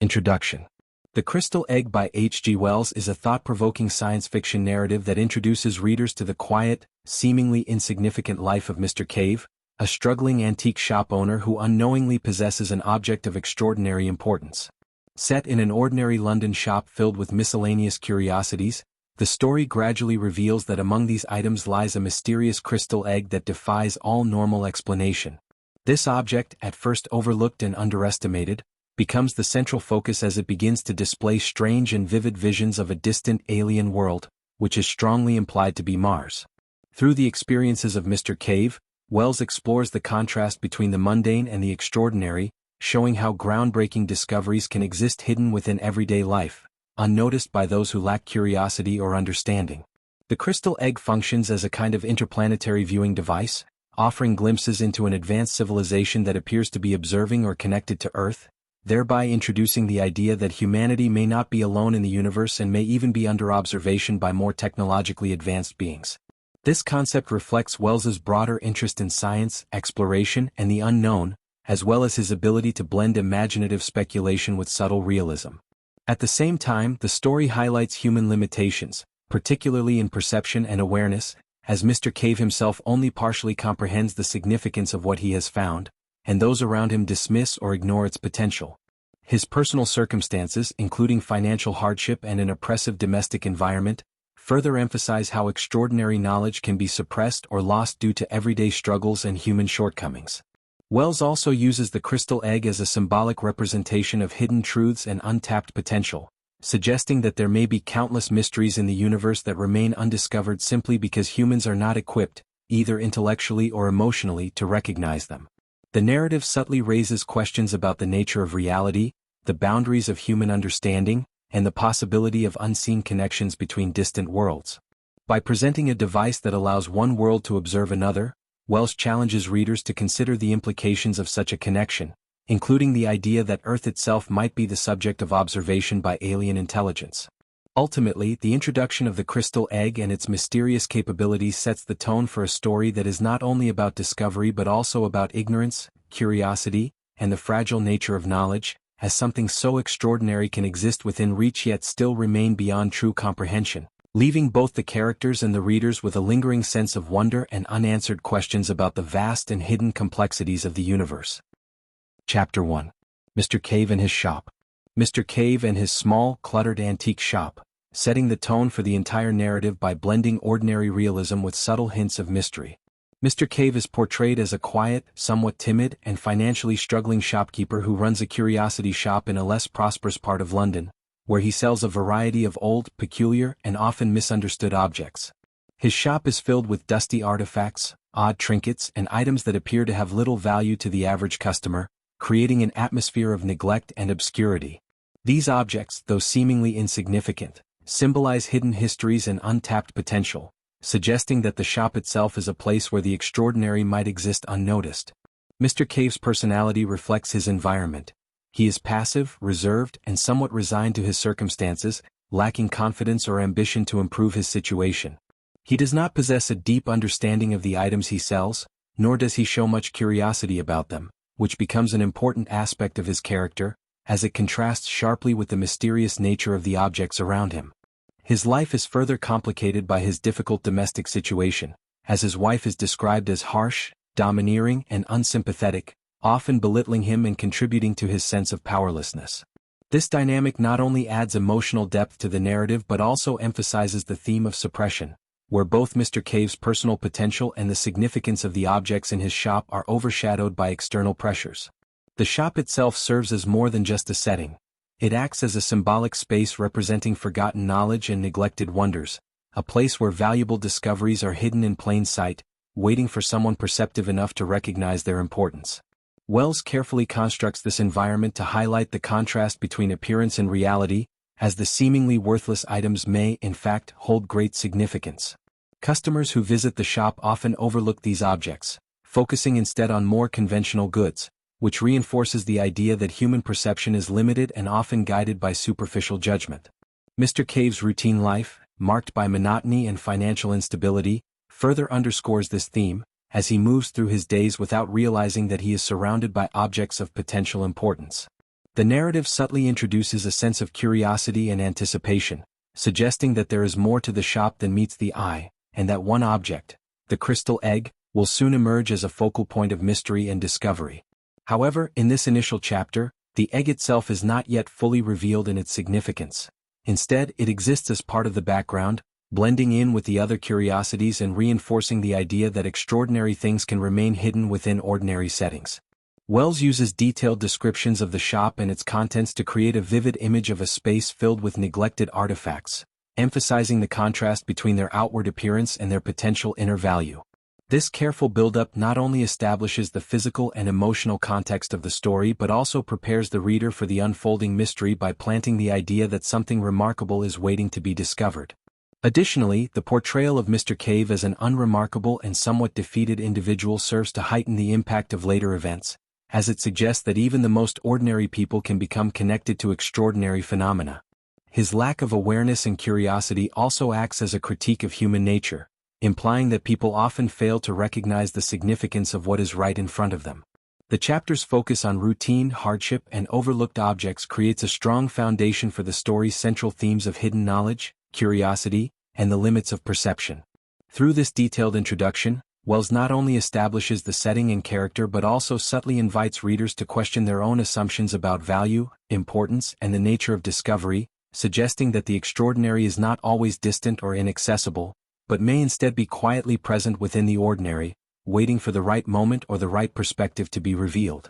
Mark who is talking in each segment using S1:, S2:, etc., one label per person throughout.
S1: Introduction. The Crystal Egg by H.G. Wells is a thought-provoking science fiction narrative that introduces readers to the quiet, seemingly insignificant life of Mr. Cave, a struggling antique shop owner who unknowingly possesses an object of extraordinary importance. Set in an ordinary London shop filled with miscellaneous curiosities, the story gradually reveals that among these items lies a mysterious crystal egg that defies all normal explanation. This object, at first overlooked and underestimated, becomes the central focus as it begins to display strange and vivid visions of a distant alien world, which is strongly implied to be Mars. Through the experiences of Mr. Cave, Wells explores the contrast between the mundane and the extraordinary, showing how groundbreaking discoveries can exist hidden within everyday life, unnoticed by those who lack curiosity or understanding. The crystal egg functions as a kind of interplanetary viewing device, offering glimpses into an advanced civilization that appears to be observing or connected to Earth, thereby introducing the idea that humanity may not be alone in the universe and may even be under observation by more technologically advanced beings. This concept reflects Wells's broader interest in science, exploration, and the unknown, as well as his ability to blend imaginative speculation with subtle realism. At the same time, the story highlights human limitations, particularly in perception and awareness, as Mr. Cave himself only partially comprehends the significance of what he has found, and those around him dismiss or ignore its potential. His personal circumstances, including financial hardship and an oppressive domestic environment, further emphasize how extraordinary knowledge can be suppressed or lost due to everyday struggles and human shortcomings. Wells also uses the crystal egg as a symbolic representation of hidden truths and untapped potential, suggesting that there may be countless mysteries in the universe that remain undiscovered simply because humans are not equipped, either intellectually or emotionally, to recognize them. The narrative subtly raises questions about the nature of reality, the boundaries of human understanding, and the possibility of unseen connections between distant worlds. By presenting a device that allows one world to observe another, Wells challenges readers to consider the implications of such a connection, including the idea that Earth itself might be the subject of observation by alien intelligence. Ultimately, the introduction of the crystal egg and its mysterious capabilities sets the tone for a story that is not only about discovery but also about ignorance, curiosity, and the fragile nature of knowledge, as something so extraordinary can exist within reach yet still remain beyond true comprehension, leaving both the characters and the readers with a lingering sense of wonder and unanswered questions about the vast and hidden complexities of the universe. Chapter 1. Mr. Cave and his shop. Mr. Cave and his small, cluttered antique shop, setting the tone for the entire narrative by blending ordinary realism with subtle hints of mystery. Mr. Cave is portrayed as a quiet, somewhat timid, and financially struggling shopkeeper who runs a curiosity shop in a less prosperous part of London, where he sells a variety of old, peculiar, and often misunderstood objects. His shop is filled with dusty artifacts, odd trinkets, and items that appear to have little value to the average customer, creating an atmosphere of neglect and obscurity. These objects, though seemingly insignificant, symbolize hidden histories and untapped potential, suggesting that the shop itself is a place where the extraordinary might exist unnoticed. Mr. Cave's personality reflects his environment. He is passive, reserved, and somewhat resigned to his circumstances, lacking confidence or ambition to improve his situation. He does not possess a deep understanding of the items he sells, nor does he show much curiosity about them, which becomes an important aspect of his character, as it contrasts sharply with the mysterious nature of the objects around him. His life is further complicated by his difficult domestic situation, as his wife is described as harsh, domineering, and unsympathetic, often belittling him and contributing to his sense of powerlessness. This dynamic not only adds emotional depth to the narrative but also emphasizes the theme of suppression, where both Mr. Cave's personal potential and the significance of the objects in his shop are overshadowed by external pressures. The shop itself serves as more than just a setting. It acts as a symbolic space representing forgotten knowledge and neglected wonders, a place where valuable discoveries are hidden in plain sight, waiting for someone perceptive enough to recognize their importance. Wells carefully constructs this environment to highlight the contrast between appearance and reality, as the seemingly worthless items may, in fact, hold great significance. Customers who visit the shop often overlook these objects, focusing instead on more conventional goods, which reinforces the idea that human perception is limited and often guided by superficial judgment. Mr. Cave's routine life, marked by monotony and financial instability, further underscores this theme, as he moves through his days without realizing that he is surrounded by objects of potential importance. The narrative subtly introduces a sense of curiosity and anticipation, suggesting that there is more to the shop than meets the eye, and that one object, the crystal egg, will soon emerge as a focal point of mystery and discovery. However, in this initial chapter, the egg itself is not yet fully revealed in its significance. Instead, it exists as part of the background, blending in with the other curiosities and reinforcing the idea that extraordinary things can remain hidden within ordinary settings. Wells uses detailed descriptions of the shop and its contents to create a vivid image of a space filled with neglected artifacts, emphasizing the contrast between their outward appearance and their potential inner value. This careful build-up not only establishes the physical and emotional context of the story but also prepares the reader for the unfolding mystery by planting the idea that something remarkable is waiting to be discovered. Additionally, the portrayal of Mr. Cave as an unremarkable and somewhat defeated individual serves to heighten the impact of later events, as it suggests that even the most ordinary people can become connected to extraordinary phenomena. His lack of awareness and curiosity also acts as a critique of human nature, implying that people often fail to recognize the significance of what is right in front of them. The chapter's focus on routine, hardship, and overlooked objects creates a strong foundation for the story's central themes of hidden knowledge, curiosity, and the limits of perception. Through this detailed introduction, Wells not only establishes the setting and character but also subtly invites readers to question their own assumptions about value, importance, and the nature of discovery, suggesting that the extraordinary is not always distant or inaccessible, but may instead be quietly present within the ordinary, waiting for the right moment or the right perspective to be revealed.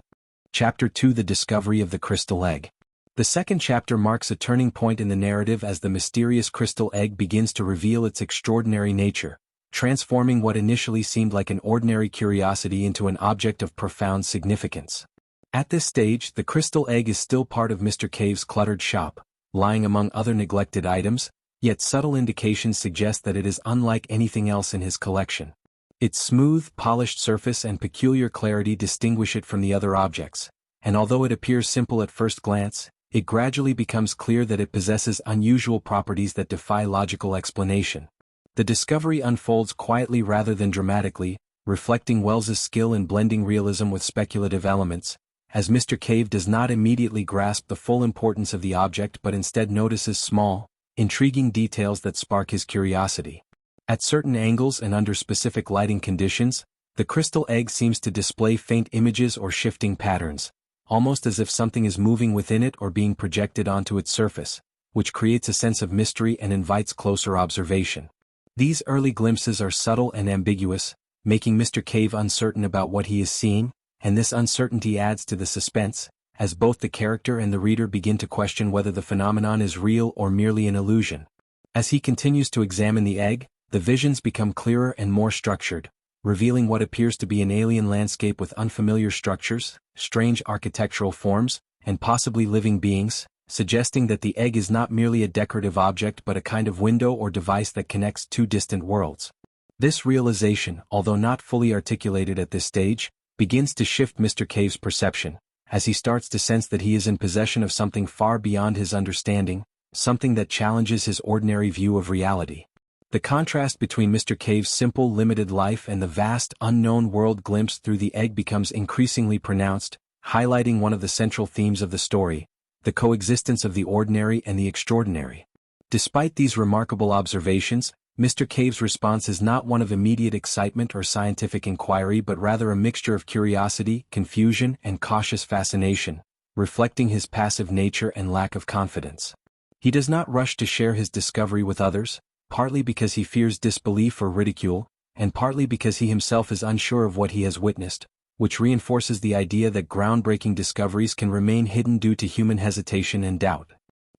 S1: Chapter 2: The Discovery of the Crystal Egg. The second chapter marks a turning point in the narrative as the mysterious crystal egg begins to reveal its extraordinary nature, transforming what initially seemed like an ordinary curiosity into an object of profound significance. At this stage, the crystal egg is still part of Mr. Cave's cluttered shop, lying among other neglected items, yet subtle indications suggest that it is unlike anything else in his collection. Its smooth, polished surface and peculiar clarity distinguish it from the other objects, and although it appears simple at first glance, it gradually becomes clear that it possesses unusual properties that defy logical explanation. The discovery unfolds quietly rather than dramatically, reflecting Wells's skill in blending realism with speculative elements, as Mr. Cave does not immediately grasp the full importance of the object but instead notices small, intriguing details that spark his curiosity. At certain angles and under specific lighting conditions, the crystal egg seems to display faint images or shifting patterns, almost as if something is moving within it or being projected onto its surface, which creates a sense of mystery and invites closer observation. These early glimpses are subtle and ambiguous, making Mr. Cave uncertain about what he is seeing, and this uncertainty adds to the suspense, as both the character and the reader begin to question whether the phenomenon is real or merely an illusion. As he continues to examine the egg, the visions become clearer and more structured, revealing what appears to be an alien landscape with unfamiliar structures, strange architectural forms, and possibly living beings, suggesting that the egg is not merely a decorative object but a kind of window or device that connects two distant worlds. This realization, although not fully articulated at this stage, begins to shift Mr. Cave's perception, as he starts to sense that he is in possession of something far beyond his understanding, something that challenges his ordinary view of reality. The contrast between Mr. Cave's simple, limited life and the vast, unknown world glimpsed through the egg becomes increasingly pronounced, highlighting one of the central themes of the story: the coexistence of the ordinary and the extraordinary. Despite these remarkable observations, Mr. Cave's response is not one of immediate excitement or scientific inquiry but rather a mixture of curiosity, confusion, and cautious fascination, reflecting his passive nature and lack of confidence. He does not rush to share his discovery with others, partly because he fears disbelief or ridicule, and partly because he himself is unsure of what he has witnessed, which reinforces the idea that groundbreaking discoveries can remain hidden due to human hesitation and doubt.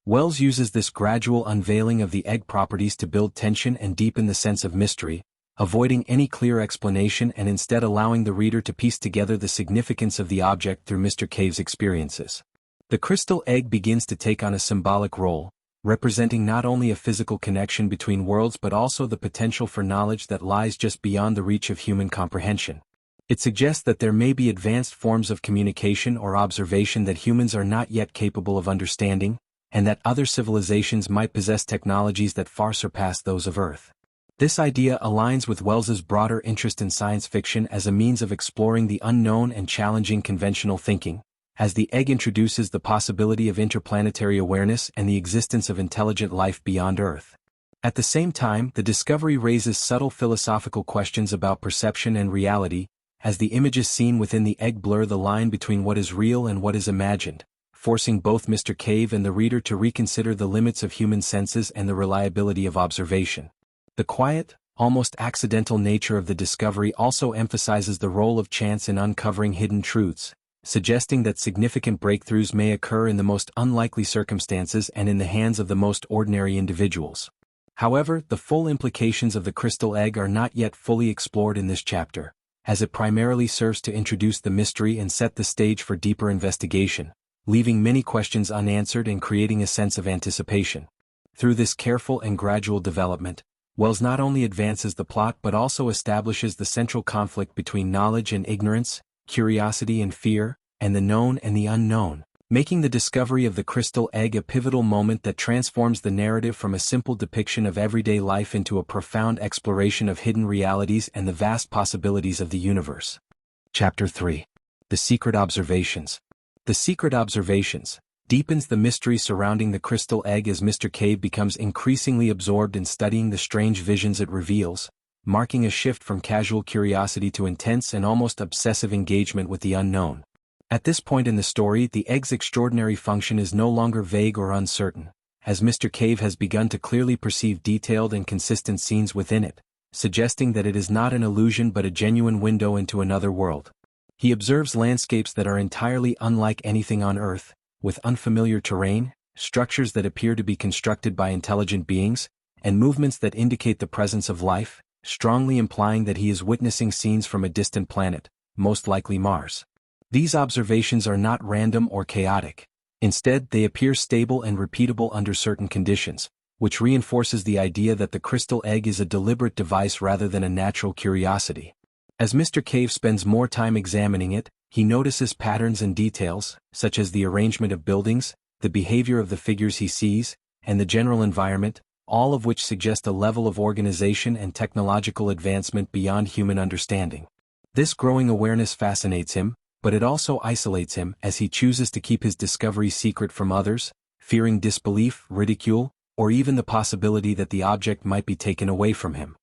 S1: Wells uses this gradual unveiling of the egg properties to build tension and deepen the sense of mystery, avoiding any clear explanation and instead allowing the reader to piece together the significance of the object through Mr. Cave's experiences. The crystal egg begins to take on a symbolic role, representing not only a physical connection between worlds but also the potential for knowledge that lies just beyond the reach of human comprehension. It suggests that there may be advanced forms of communication or observation that humans are not yet capable of understanding, and that other civilizations might possess technologies that far surpass those of Earth. This idea aligns with Wells's broader interest in science fiction as a means of exploring the unknown and challenging conventional thinking, as the egg introduces the possibility of interplanetary awareness and the existence of intelligent life beyond Earth. At the same time, the discovery raises subtle philosophical questions about perception and reality, as the images seen within the egg blur the line between what is real and what is imagined, forcing both Mr. Cave and the reader to reconsider the limits of human senses and the reliability of observation. The quiet, almost accidental nature of the discovery also emphasizes the role of chance in uncovering hidden truths, suggesting that significant breakthroughs may occur in the most unlikely circumstances and in the hands of the most ordinary individuals. However, the full implications of the crystal egg are not yet fully explored in this chapter, as it primarily serves to introduce the mystery and set the stage for deeper investigation, leaving many questions unanswered and creating a sense of anticipation. Through this careful and gradual development, Wells not only advances the plot but also establishes the central conflict between knowledge and ignorance, curiosity and fear, and the known and the unknown, making the discovery of the crystal egg a pivotal moment that transforms the narrative from a simple depiction of everyday life into a profound exploration of hidden realities and the vast possibilities of the universe. Chapter 3. The Secret Observations. The Secret Observations deepens the mystery surrounding the crystal egg as Mr. Cave becomes increasingly absorbed in studying the strange visions it reveals, marking a shift from casual curiosity to intense and almost obsessive engagement with the unknown. At this point in the story, the egg's extraordinary function is no longer vague or uncertain, as Mr. Cave has begun to clearly perceive detailed and consistent scenes within it, suggesting that it is not an illusion but a genuine window into another world. He observes landscapes that are entirely unlike anything on Earth, with unfamiliar terrain, structures that appear to be constructed by intelligent beings, and movements that indicate the presence of life, strongly implying that he is witnessing scenes from a distant planet, most likely Mars. These observations are not random or chaotic. Instead, they appear stable and repeatable under certain conditions, which reinforces the idea that the crystal egg is a deliberate device rather than a natural curiosity. As Mr. Cave spends more time examining it, he notices patterns and details, such as the arrangement of buildings, the behavior of the figures he sees, and the general environment, all of which suggest a level of organization and technological advancement beyond human understanding. This growing awareness fascinates him, but it also isolates him as he chooses to keep his discovery secret from others, fearing disbelief, ridicule, or even the possibility that the object might be taken away from him.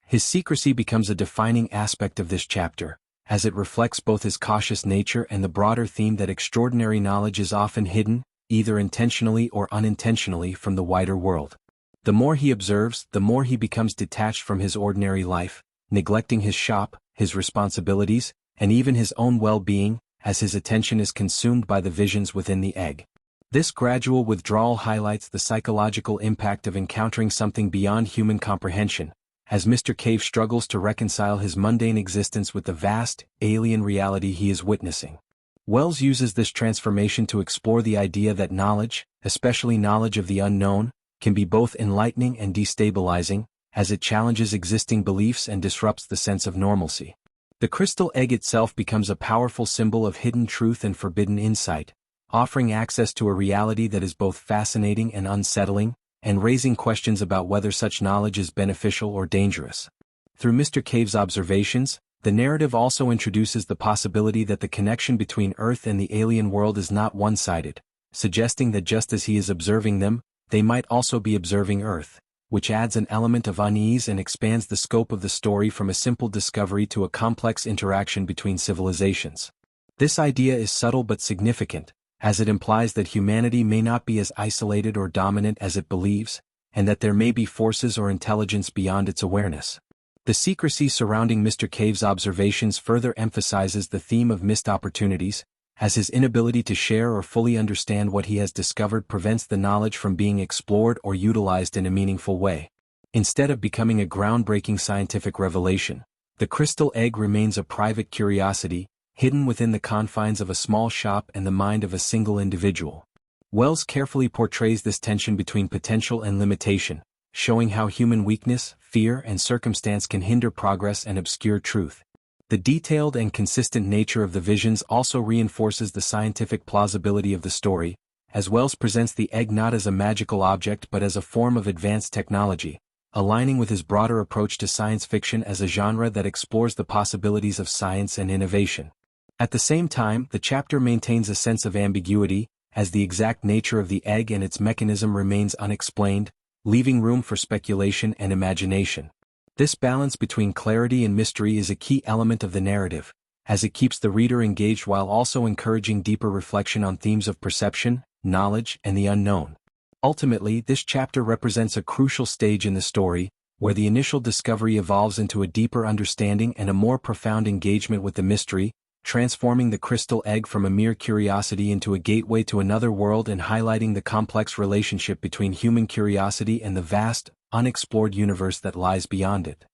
S1: His secrecy becomes a defining aspect of this chapter, as it reflects both his cautious nature and the broader theme that extraordinary knowledge is often hidden, either intentionally or unintentionally, from the wider world. The more he observes, the more he becomes detached from his ordinary life, neglecting his shop, his responsibilities, and even his own well-being, as his attention is consumed by the visions within the egg. This gradual withdrawal highlights the psychological impact of encountering something beyond human comprehension, as Mr. Cave struggles to reconcile his mundane existence with the vast, alien reality he is witnessing. Wells uses this transformation to explore the idea that knowledge, especially knowledge of the unknown, can be both enlightening and destabilizing, as it challenges existing beliefs and disrupts the sense of normalcy. The crystal egg itself becomes a powerful symbol of hidden truth and forbidden insight, offering access to a reality that is both fascinating and unsettling, and raising questions about whether such knowledge is beneficial or dangerous. Through Mr. Cave's observations, the narrative also introduces the possibility that the connection between Earth and the alien world is not one-sided, suggesting that just as he is observing them, they might also be observing Earth, which adds an element of unease and expands the scope of the story from a simple discovery to a complex interaction between civilizations. This idea is subtle but significant, as it implies that humanity may not be as isolated or dominant as it believes, and that there may be forces or intelligence beyond its awareness. The secrecy surrounding Mr. Cave's observations further emphasizes the theme of missed opportunities, as his inability to share or fully understand what he has discovered prevents the knowledge from being explored or utilized in a meaningful way. Instead of becoming a groundbreaking scientific revelation, the crystal egg remains a private curiosity, hidden within the confines of a small shop and the mind of a single individual. Wells carefully portrays this tension between potential and limitation, showing how human weakness, fear, and circumstance can hinder progress and obscure truth. The detailed and consistent nature of the visions also reinforces the scientific plausibility of the story, as Wells presents the egg not as a magical object but as a form of advanced technology, aligning with his broader approach to science fiction as a genre that explores the possibilities of science and innovation. At the same time, the chapter maintains a sense of ambiguity, as the exact nature of the egg and its mechanism remains unexplained, leaving room for speculation and imagination. This balance between clarity and mystery is a key element of the narrative, as it keeps the reader engaged while also encouraging deeper reflection on themes of perception, knowledge, and the unknown. Ultimately, this chapter represents a crucial stage in the story, where the initial discovery evolves into a deeper understanding and a more profound engagement with the mystery, transforming the crystal egg from a mere curiosity into a gateway to another world and highlighting the complex relationship between human curiosity and the vast, unexplored universe that lies beyond it.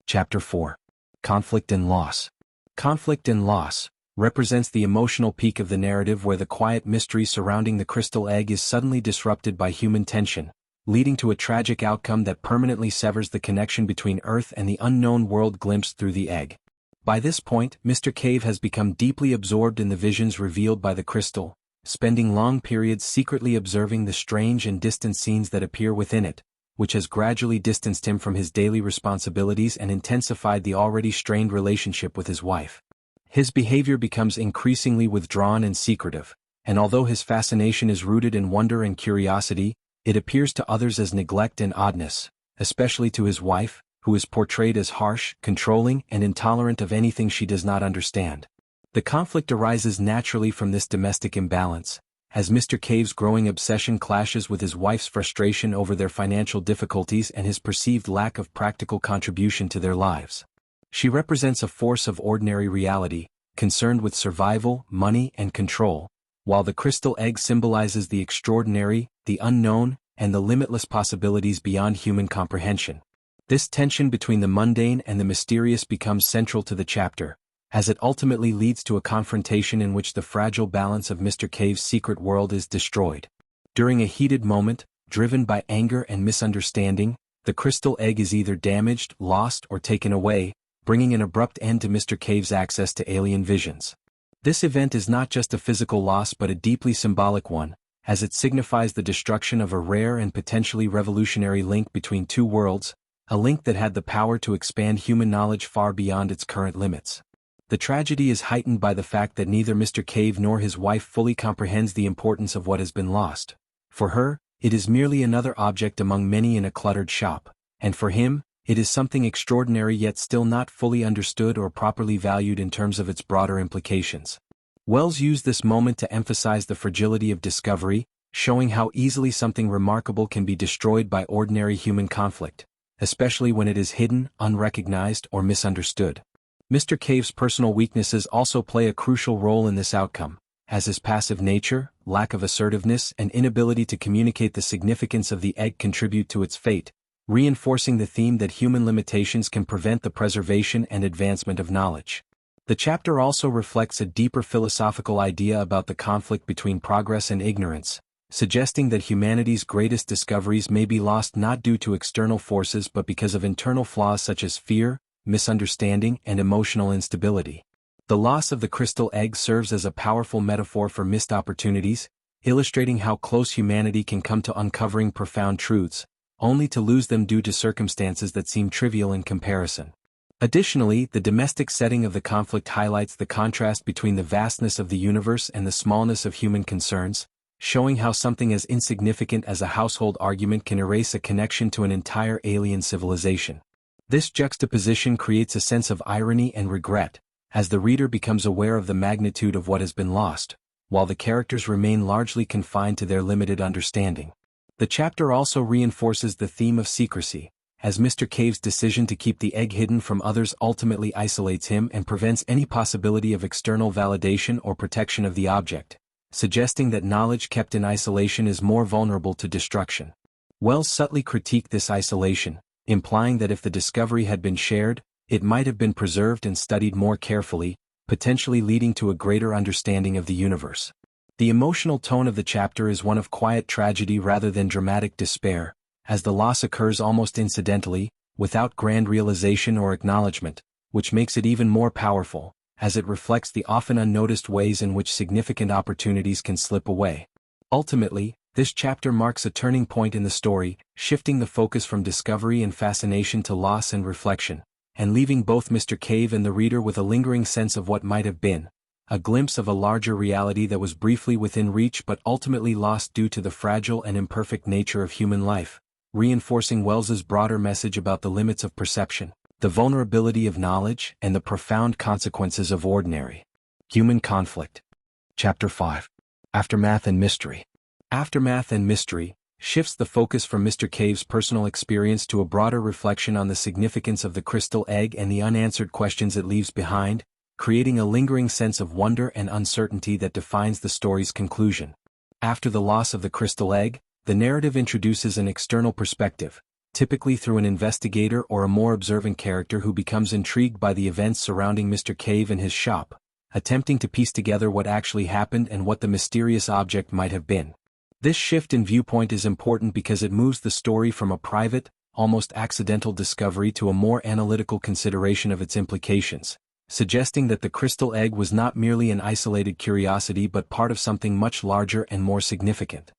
S1: Chapter 4. Conflict and Loss. Conflict and loss represents the emotional peak of the narrative, where the quiet mystery surrounding the crystal egg is suddenly disrupted by human tension, leading to a tragic outcome that permanently severs the connection between Earth and the unknown world glimpsed through the egg. By this point, Mr. Cave has become deeply absorbed in the visions revealed by the crystal, spending long periods secretly observing the strange and distant scenes that appear within it, which has gradually distanced him from his daily responsibilities and intensified the already strained relationship with his wife. His behavior becomes increasingly withdrawn and secretive, and although his fascination is rooted in wonder and curiosity, it appears to others as neglect and oddness, especially to his wife, who is portrayed as harsh, controlling, and intolerant of anything she does not understand. The conflict arises naturally from this domestic imbalance, as Mr. Cave's growing obsession clashes with his wife's frustration over their financial difficulties and his perceived lack of practical contribution to their lives. She represents a force of ordinary reality, concerned with survival, money, and control, while the crystal egg symbolizes the extraordinary, the unknown, and the limitless possibilities beyond human comprehension. This tension between the mundane and the mysterious becomes central to the chapter, as it ultimately leads to a confrontation in which the fragile balance of Mr. Cave's secret world is destroyed. During a heated moment, driven by anger and misunderstanding, the crystal egg is either damaged, lost, or taken away, bringing an abrupt end to Mr. Cave's access to alien visions. This event is not just a physical loss but a deeply symbolic one, as it signifies the destruction of a rare and potentially revolutionary link between two worlds, a link that had the power to expand human knowledge far beyond its current limits. The tragedy is heightened by the fact that neither Mr. Cave nor his wife fully comprehends the importance of what has been lost. For her, it is merely another object among many in a cluttered shop, and for him, it is something extraordinary yet still not fully understood or properly valued in terms of its broader implications. Wells used this moment to emphasize the fragility of discovery, showing how easily something remarkable can be destroyed by ordinary human conflict, especially when it is hidden, unrecognized, or misunderstood. Mr. Cave's personal weaknesses also play a crucial role in this outcome, as his passive nature, lack of assertiveness, and inability to communicate the significance of the egg contribute to its fate, reinforcing the theme that human limitations can prevent the preservation and advancement of knowledge. The chapter also reflects a deeper philosophical idea about the conflict between progress and ignorance, suggesting that humanity's greatest discoveries may be lost not due to external forces but because of internal flaws such as fear, misunderstanding, and emotional instability. The loss of the crystal egg serves as a powerful metaphor for missed opportunities, illustrating how close humanity can come to uncovering profound truths, only to lose them due to circumstances that seem trivial in comparison. Additionally, the domestic setting of the conflict highlights the contrast between the vastness of the universe and the smallness of human concerns, showing how something as insignificant as a household argument can erase a connection to an entire alien civilization. This juxtaposition creates a sense of irony and regret, as the reader becomes aware of the magnitude of what has been lost, while the characters remain largely confined to their limited understanding. The chapter also reinforces the theme of secrecy, as Mr. Cave's decision to keep the egg hidden from others ultimately isolates him and prevents any possibility of external validation or protection of the object, suggesting that knowledge kept in isolation is more vulnerable to destruction. Wells subtly critiqued this isolation, implying that if the discovery had been shared, it might have been preserved and studied more carefully, potentially leading to a greater understanding of the universe. The emotional tone of the chapter is one of quiet tragedy rather than dramatic despair, as the loss occurs almost incidentally, without grand realization or acknowledgement, which makes it even more powerful, as it reflects the often unnoticed ways in which significant opportunities can slip away. Ultimately, this chapter marks a turning point in the story, shifting the focus from discovery and fascination to loss and reflection, and leaving both Mr. Cave and the reader with a lingering sense of what might have been, a glimpse of a larger reality that was briefly within reach but ultimately lost due to the fragile and imperfect nature of human life, reinforcing Wells's broader message about the limits of perception, the vulnerability of knowledge, and the profound consequences of ordinary human conflict. Chapter 5. Aftermath and Mystery. Aftermath and Mystery shifts the focus from Mr. Cave's personal experience to a broader reflection on the significance of the crystal egg and the unanswered questions it leaves behind, creating a lingering sense of wonder and uncertainty that defines the story's conclusion. After the loss of the crystal egg, the narrative introduces an external perspective, typically through an investigator or a more observant character who becomes intrigued by the events surrounding Mr. Cave and his shop, attempting to piece together what actually happened and what the mysterious object might have been. This shift in viewpoint is important because it moves the story from a private, almost accidental discovery to a more analytical consideration of its implications, suggesting that the crystal egg was not merely an isolated curiosity but part of something much larger and more significant.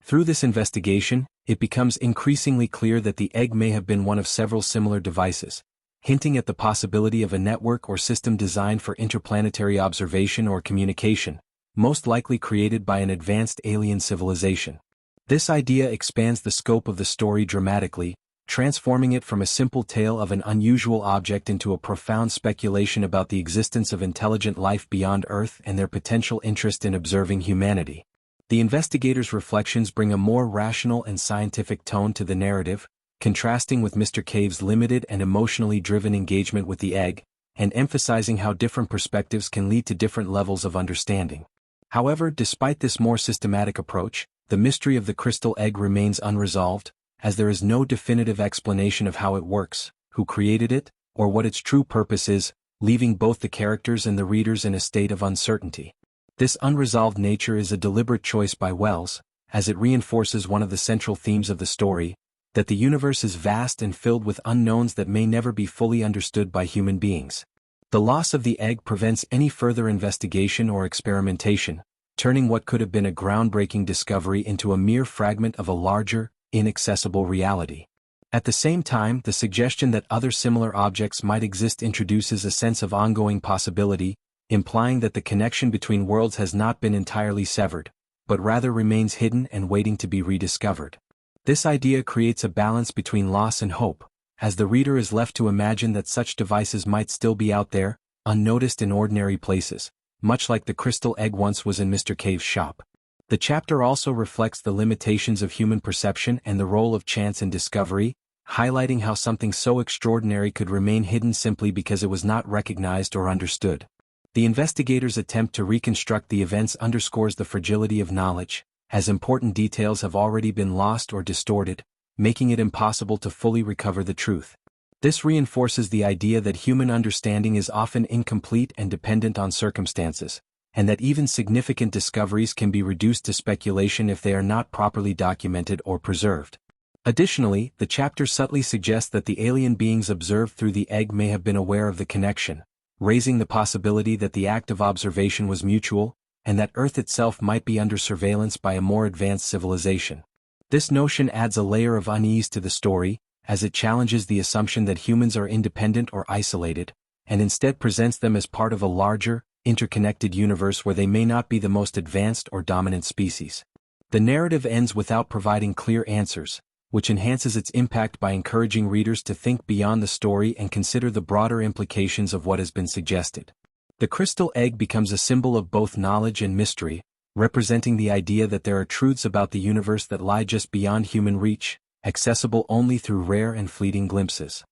S1: Through this investigation, it becomes increasingly clear that the egg may have been one of several similar devices, hinting at the possibility of a network or system designed for interplanetary observation or communication, most likely created by an advanced alien civilization. This idea expands the scope of the story dramatically, transforming it from a simple tale of an unusual object into a profound speculation about the existence of intelligent life beyond Earth and their potential interest in observing humanity. The investigator's reflections bring a more rational and scientific tone to the narrative, contrasting with Mr. Cave's limited and emotionally driven engagement with the egg, and emphasizing how different perspectives can lead to different levels of understanding. However, despite this more systematic approach, the mystery of the crystal egg remains unresolved, as there is no definitive explanation of how it works, who created it, or what its true purpose is, leaving both the characters and the readers in a state of uncertainty. This unresolved nature is a deliberate choice by Wells, as it reinforces one of the central themes of the story, that the universe is vast and filled with unknowns that may never be fully understood by human beings. The loss of the egg prevents any further investigation or experimentation, turning what could have been a groundbreaking discovery into a mere fragment of a larger, inaccessible reality. At the same time, the suggestion that other similar objects might exist introduces a sense of ongoing possibility, implying that the connection between worlds has not been entirely severed, but rather remains hidden and waiting to be rediscovered. This idea creates a balance between loss and hope, as the reader is left to imagine that such devices might still be out there, unnoticed in ordinary places, much like the crystal egg once was in Mr. Cave's shop. The chapter also reflects the limitations of human perception and the role of chance in discovery, highlighting how something so extraordinary could remain hidden simply because it was not recognized or understood. The investigator's attempt to reconstruct the events underscores the fragility of knowledge, as important details have already been lost or distorted, making it impossible to fully recover the truth. This reinforces the idea that human understanding is often incomplete and dependent on circumstances, and that even significant discoveries can be reduced to speculation if they are not properly documented or preserved. Additionally, the chapter subtly suggests that the alien beings observed through the egg may have been aware of the connection, raising the possibility that the act of observation was mutual, and that Earth itself might be under surveillance by a more advanced civilization. This notion adds a layer of unease to the story, as it challenges the assumption that humans are independent or isolated, and instead presents them as part of a larger, interconnected universe where they may not be the most advanced or dominant species. The narrative ends without providing clear answers, which enhances its impact by encouraging readers to think beyond the story and consider the broader implications of what has been suggested. The crystal egg becomes a symbol of both knowledge and mystery, representing the idea that there are truths about the universe that lie just beyond human reach, accessible only through rare and fleeting glimpses.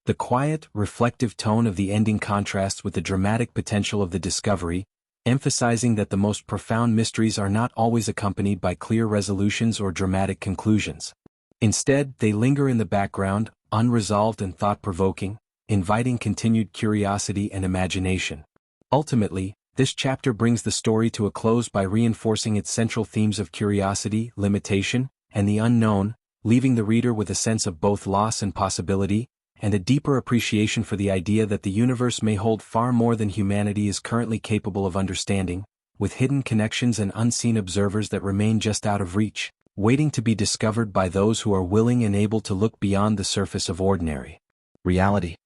S1: The quiet, reflective tone of the ending contrasts with the dramatic potential of the discovery, emphasizing that the most profound mysteries are not always accompanied by clear resolutions or dramatic conclusions. Instead, they linger in the background, unresolved and thought-provoking, inviting continued curiosity and imagination. Ultimately, this chapter brings the story to a close by reinforcing its central themes of curiosity, limitation, and the unknown, leaving the reader with a sense of both loss and possibility, and a deeper appreciation for the idea that the universe may hold far more than humanity is currently capable of understanding, with hidden connections and unseen observers that remain just out of reach, waiting to be discovered by those who are willing and able to look beyond the surface of ordinary reality.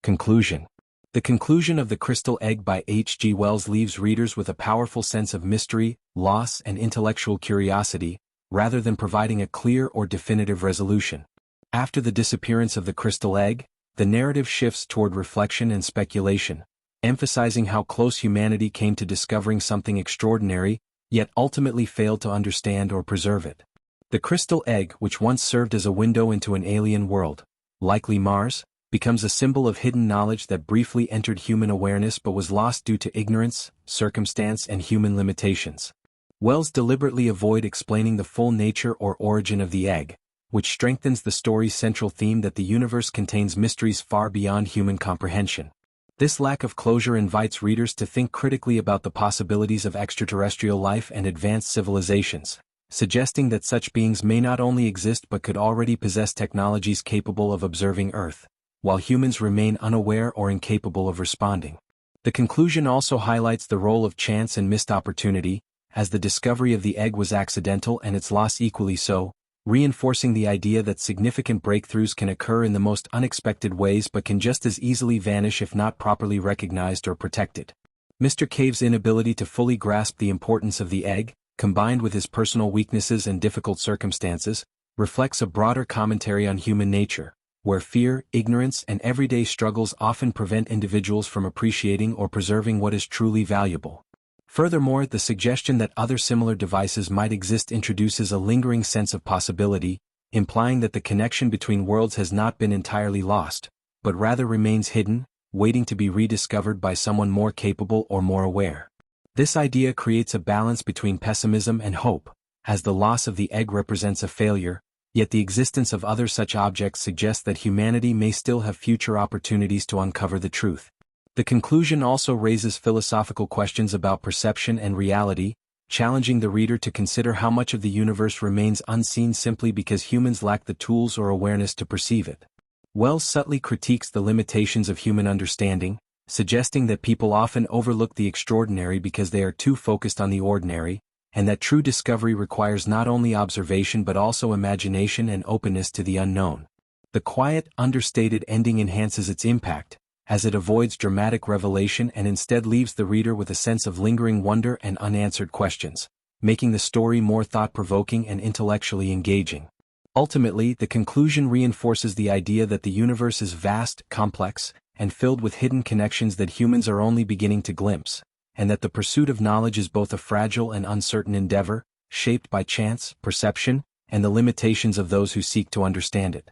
S1: Conclusion. The conclusion of The Crystal Egg by H.G. Wells leaves readers with a powerful sense of mystery, loss, and intellectual curiosity, rather than providing a clear or definitive resolution. After the disappearance of the crystal egg, the narrative shifts toward reflection and speculation, emphasizing how close humanity came to discovering something extraordinary, yet ultimately failed to understand or preserve it. The crystal egg, which once served as a window into an alien world, likely Mars, becomes a symbol of hidden knowledge that briefly entered human awareness but was lost due to ignorance, circumstance, and human limitations. Wells deliberately avoids explaining the full nature or origin of the egg, which strengthens the story's central theme that the universe contains mysteries far beyond human comprehension. This lack of closure invites readers to think critically about the possibilities of extraterrestrial life and advanced civilizations, suggesting that such beings may not only exist but could already possess technologies capable of observing Earth, while humans remain unaware or incapable of responding. The conclusion also highlights the role of chance and missed opportunity, as the discovery of the egg was accidental and its loss equally so, reinforcing the idea that significant breakthroughs can occur in the most unexpected ways but can just as easily vanish if not properly recognized or protected. Mr. Cave's inability to fully grasp the importance of the egg, combined with his personal weaknesses and difficult circumstances, reflects a broader commentary on human nature, where fear, ignorance, and everyday struggles often prevent individuals from appreciating or preserving what is truly valuable. Furthermore, the suggestion that other similar devices might exist introduces a lingering sense of possibility, implying that the connection between worlds has not been entirely lost, but rather remains hidden, waiting to be rediscovered by someone more capable or more aware. This idea creates a balance between pessimism and hope, as the loss of the egg represents a failure, yet the existence of other such objects suggests that humanity may still have future opportunities to uncover the truth. The conclusion also raises philosophical questions about perception and reality, challenging the reader to consider how much of the universe remains unseen simply because humans lack the tools or awareness to perceive it. Wells subtly critiques the limitations of human understanding, suggesting that people often overlook the extraordinary because they are too focused on the ordinary, and that true discovery requires not only observation but also imagination and openness to the unknown. The quiet, understated ending enhances its impact, as it avoids dramatic revelation and instead leaves the reader with a sense of lingering wonder and unanswered questions, making the story more thought-provoking and intellectually engaging. Ultimately, the conclusion reinforces the idea that the universe is vast, complex, and filled with hidden connections that humans are only beginning to glimpse, and that the pursuit of knowledge is both a fragile and uncertain endeavor, shaped by chance, perception, and the limitations of those who seek to understand it.